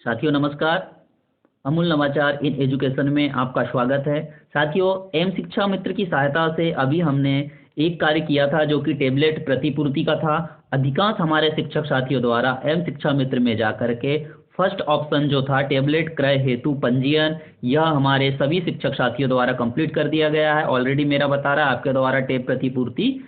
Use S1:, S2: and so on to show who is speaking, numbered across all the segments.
S1: साथियों नमस्कार। अमूल नवाचार इन एजुकेशन में आपका स्वागत है। साथियों, एम शिक्षा मित्र की सहायता से अभी हमने एक कार्य किया था जो कि टेबलेट प्रतिपूर्ति का था। अधिकांश हमारे शिक्षक साथियों द्वारा एम शिक्षा मित्र में जाकर के फर्स्ट ऑप्शन जो था टेबलेट क्रय हेतु पंजीयन, यह हमारे सभी शिक्षक साथियों द्वारा कंप्लीट कर दिया गया है। ऑलरेडी मेरा बता रहा है आपके द्वारा टेप प्रतिपूर्ति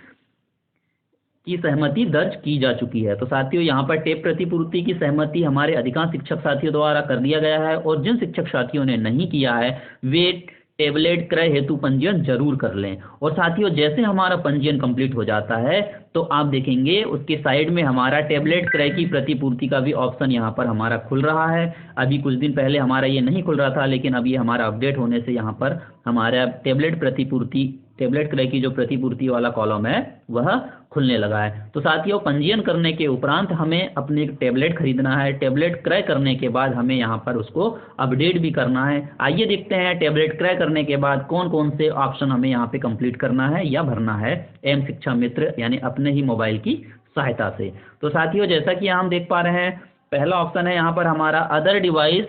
S1: की सहमति दर्ज की जा चुकी है। तो साथियों, यहाँ पर टेप प्रतिपूर्ति की सहमति हमारे अधिकांश शिक्षक साथियों द्वारा कर दिया गया है, और जिन शिक्षक साथियों ने नहीं किया है वे टेबलेट क्रय हेतु पंजीयन जरूर कर लें। और साथियों, जैसे हमारा पंजीयन कंप्लीट हो जाता है तो आप देखेंगे उसके साइड में हमारा टेबलेट क्रय की प्रतिपूर्ति का भी ऑप्शन यहाँ पर हमारा खुल रहा है। अभी कुछ दिन पहले हमारा ये नहीं खुल रहा था, लेकिन अभी हमारा अपडेट होने से यहाँ पर हमारा टेबलेट क्रय की जो प्रतिपूर्ति वाला कॉलम है वह खुलने लगा है। तो साथियों, पंजीयन करने के उपरांत हमें अपने टेबलेट खरीदना है। टेबलेट क्रय करने के बाद हमें यहाँ पर उसको अपडेट भी करना है। आइए देखते हैं टेबलेट क्रय करने के बाद कौन कौन से ऑप्शन हमें यहाँ पे कंप्लीट करना है या भरना है एम शिक्षा मित्र यानी अपने ही मोबाइल की सहायता से। तो साथियों, जैसा कि हम देख पा रहे हैं, पहला ऑप्शन है यहाँ पर हमारा अदर डिवाइस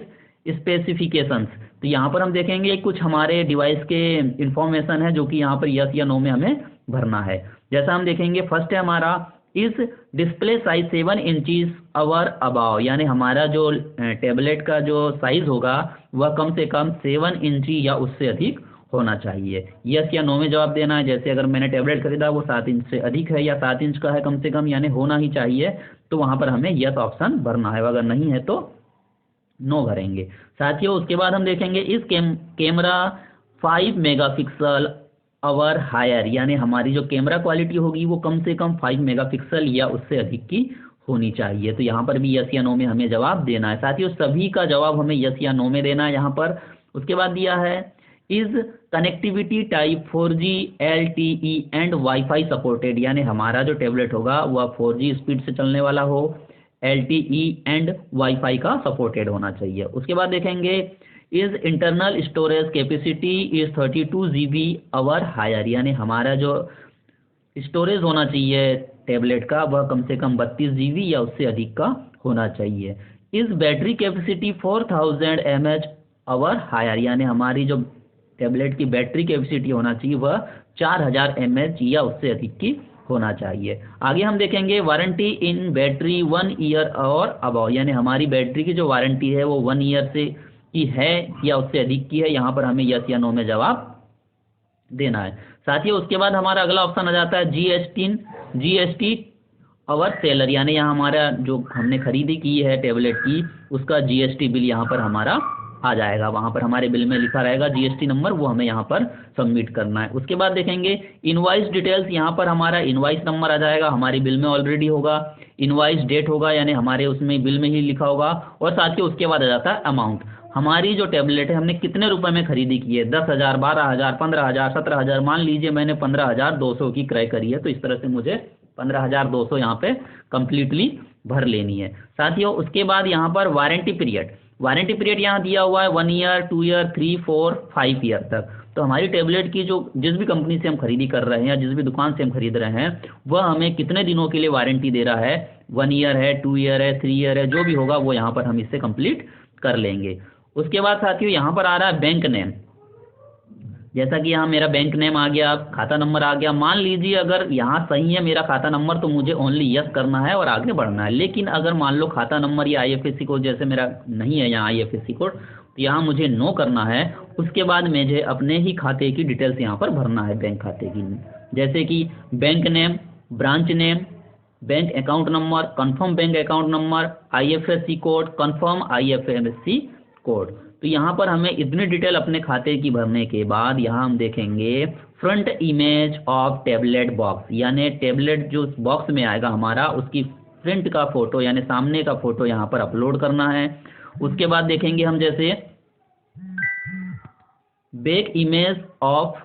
S1: स्पेसिफिकेशंस। तो यहाँ पर हम देखेंगे कुछ हमारे डिवाइस के इंफॉर्मेशन है जो कि यहाँ पर यस या नो में हमें भरना है। जैसा हम देखेंगे, फर्स्ट है हमारा इस डिस्प्ले साइज 7 इंचज अवर अबाव, यानी हमारा जो टेबलेट का जो साइज होगा वह कम से कम 7 इंची या उससे अधिक होना चाहिए। यस या नो में जवाब देना है। जैसे अगर मैंने टेबलेट खरीदा वो 7 इंच से अधिक है या 7 इंच का है कम से कम, यानी होना ही चाहिए, तो वहाँ पर हमें यस ऑप्शन भरना है। अगर नहीं है तो नो भरेंगे। साथियों, उसके बाद हम देखेंगे इस कैमरा 5 मेगापिक्सल अवर हायर, यानी हमारी जो कैमरा क्वालिटी होगी वो कम से कम 5 मेगापिक्सल या उससे अधिक की होनी चाहिए। तो यहाँ पर भी यस या नो में हमें जवाब देना है। साथियों, सभी का जवाब हमें यस या नो में देना है यहाँ पर। उसके बाद दिया है is connectivity type 4G LTE and wifi supported, यानी हमारा जो टेबलेट होगा वह 4G स्पीड से चलने वाला हो, LTE एंड वाईफाई का सपोर्टेड होना चाहिए। उसके बाद देखेंगे is internal storage capacity is 32 GB or higher, यानी हमारा जो स्टोरेज होना चाहिए टेबलेट का वह कम से कम 32 GB या उससे अधिक का होना चाहिए। Is battery capacity 4000 mAh or higher, यानी हमारी जो टेबलेट की बैटरी कैपेसिटी होना चाहिए वह 4000 mAh या उससे अधिक की होना चाहिए। आगे हम देखेंगे वारंटी इन बैटरी 1 ईयर और अबव, यानी हमारी बैटरी की जो वारंटी है वो 1 ईयर से की है या उससे अधिक की है। यहाँ पर हमें यस या नो में जवाब देना है। साथियों, उसके बाद हमारा अगला ऑप्शन आ जाता है GST अवर सेलर, यानी यहाँ हमारा जो हमने खरीदी की है टेबलेट की उसका GST बिल यहाँ पर हमारा आ जाएगा। वहाँ पर हमारे बिल में लिखा रहेगा GST नंबर, वो हमें यहाँ पर सबमिट करना है। उसके बाद देखेंगे इनवॉइस डिटेल्स, यहाँ पर हमारा इनवॉइस नंबर आ जाएगा, हमारी बिल में ऑलरेडी होगा। इनवॉइस डेट होगा, यानी हमारे उसमें बिल में ही लिखा होगा। और साथियों, उसके बाद आ जाता है अमाउंट, हमारी जो टेबलेट है हमने कितने रुपए में खरीदी की है, 10,000, 12,000, 15,000, 17,000। मान लीजिए मैंने 15,200 की क्रय करी है, तो इस तरह से मुझे 15,200 यहाँ पे कंप्लीटली भर लेनी है। साथियों, उसके बाद यहाँ पर वारंटी पीरियड यहाँ दिया हुआ है 1 ईयर, 2 ईयर, 3, 4, 5 ईयर तक। तो हमारी टेबलेट की जो जिस भी कंपनी से हम खरीदी कर रहे हैं या जिस भी दुकान से हम खरीद रहे हैं वह हमें कितने दिनों के लिए वारंटी दे रहा है, 1 ईयर है, 2 ईयर है, 3 ईयर है, जो भी होगा वो यहाँ पर हम इससे कंप्लीट कर लेंगे। उसके बाद साथियों, यहाँ पर आ रहा है बैंक नेम। जैसा कि यहाँ मेरा बैंक नेम आ गया, खाता नंबर आ गया। मान लीजिए अगर यहाँ सही है मेरा खाता नंबर तो मुझे ओनली यस करना है और आगे बढ़ना है। लेकिन अगर मान लो खाता नंबर या IFSC कोड जैसे मेरा नहीं है यहाँ IFSC कोड, तो यहाँ मुझे नो करना है। उसके बाद मुझे अपने ही खाते की डिटेल्स यहाँ पर भरना है, बैंक खाते की, जैसे कि bank name, branch name, bank account number, confirm bank account number, IFSC code, confirm IFSC code. तो यहाँ पर हमें इतनी डिटेल अपने खाते की भरने के बाद यहाँ हम देखेंगे front image of tablet box, यानी टेबलेट जो बॉक्स में आएगा हमारा उसकी फ्रंट का फोटो यानी सामने का फोटो यहाँ पर अपलोड करना है। उसके बाद देखेंगे हम जैसे back image of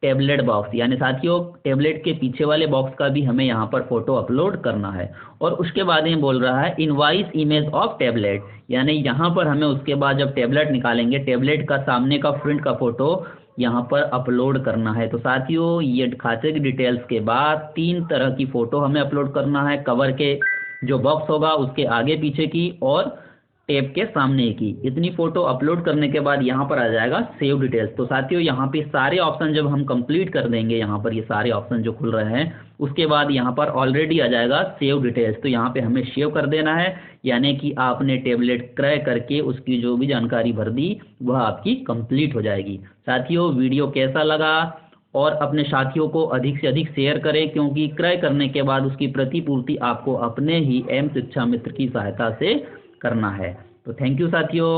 S1: tablet box, यानी साथियों टेबलेट के पीछे वाले बॉक्स का भी हमें यहाँ पर फोटो अपलोड करना है। और उसके बाद ये बोल रहा है इनवॉइस इमेज ऑफ टेबलेट, यानी यहाँ पर हमें उसके बाद जब टेबलेट निकालेंगे टेबलेट का सामने का फ्रंट का फोटो यहाँ पर अपलोड करना है। तो साथियों, ये खाते की डिटेल्स के बाद 3 तरह की फ़ोटो हमें अपलोड करना है। कवर के जो बॉक्स होगा उसके आगे पीछे की, और टैब के सामने की। इतनी फ़ोटो अपलोड करने के बाद यहाँ पर आ जाएगा सेव डिटेल्स। तो साथियों यहाँ पे सारे ऑप्शन जब हम कंप्लीट कर देंगे, यहाँ पर ये सारे ऑप्शन जो खुल रहे हैं, उसके बाद यहाँ पर ऑलरेडी आ जाएगा सेव डिटेल्स। तो यहाँ पे हमें सेव कर देना है, यानी कि आपने टैबलेट क्रय करके उसकी जो भी जानकारी भर दी वह आपकी कंप्लीट हो जाएगी। साथियों वीडियो कैसा लगा, और अपने साथियों को अधिक से अधिक शेयर करें, क्योंकि क्रय करने के बाद उसकी प्रतिपूर्ति आपको अपने ही एम शिक्षा मित्र की सहायता से करना है। तो थैंक यू साथियों।